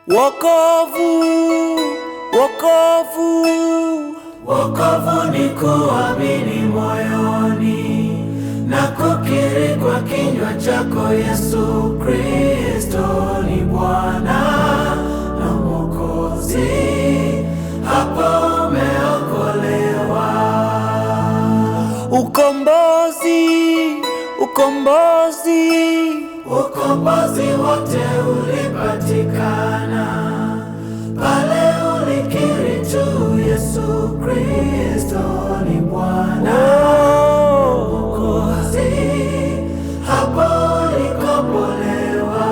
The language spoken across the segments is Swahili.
Wokovu, wokovu, wokovu ni kuamini moyoni na kukiri kwa kinywa chako Yesu Kristo ni Bwana na Mwokozi, hapo umeokolewa. ukombozi, ukombozi, ukombozi wote ulipatikana pale ulikiri tu Yesu Kristo ni Bwana Mwokozi, hapo ulikombolewa.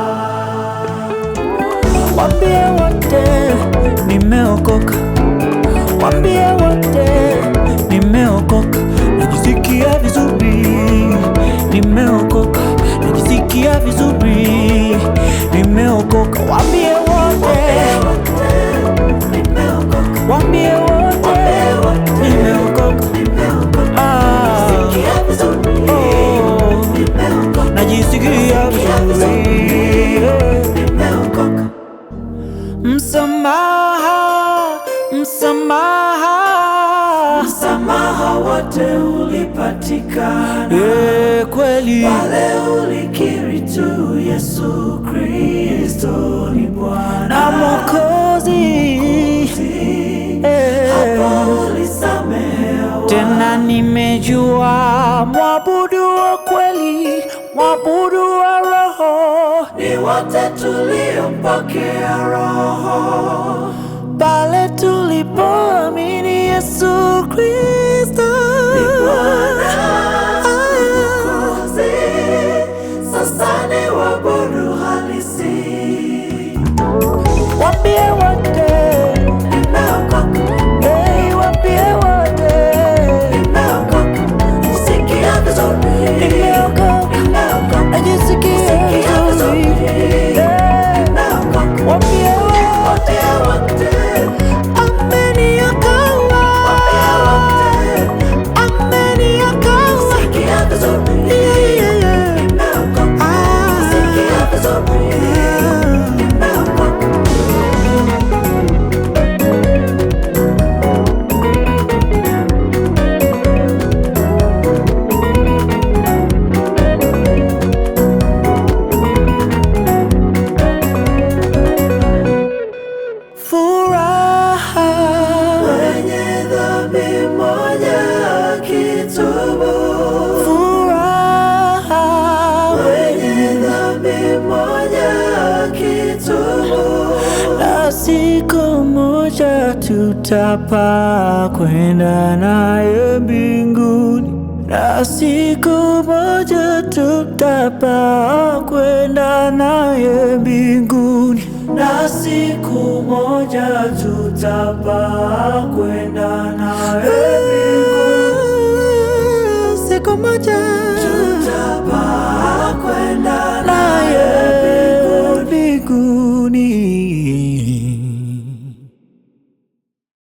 Waambie wote nimeokoka, waambie wote nimeokoka, najisikia vizuri, nimeokoka, najisikia vizuri, nimeokoka. Waambie wote, waambie wote nimeokoka, najisikia vizuri. Msamaha, msamaha, Msamaha wote ulipatikana kweli pale ulikiri tu Yesu Kristo ni Bwana na Mwokozi, hapo ulisamehewa. tena nimejua mwabudu wa kweli, mwabudu wa Roho ni wote tuliompokea Roho pale tulipoamini Yesu Kristo ni Bwana Mwokozi, sasa ni waabudu halisi. Waambie wote Nimeokoka, waambie wote nimeokoka, sikia vizuri, nimeokoka, nimeokoka, najisikia vizuri. nimeokoka. Waambie Wote wote ameniokoa, ameniokoa, sikia vizuri, nimeokoka, sikia vizuri, nimeokoka. furaha Mwenye dhambi moja akitubu, furaha, mwenye dhambi moja akitubu, na siku moja tutapaa kwenda naye mbinguni, na siku moja tutapaa kwenda naye mbinguni, na siku moja tutapaa kwenda naye mbinguni, siku moja tutapaa kwenda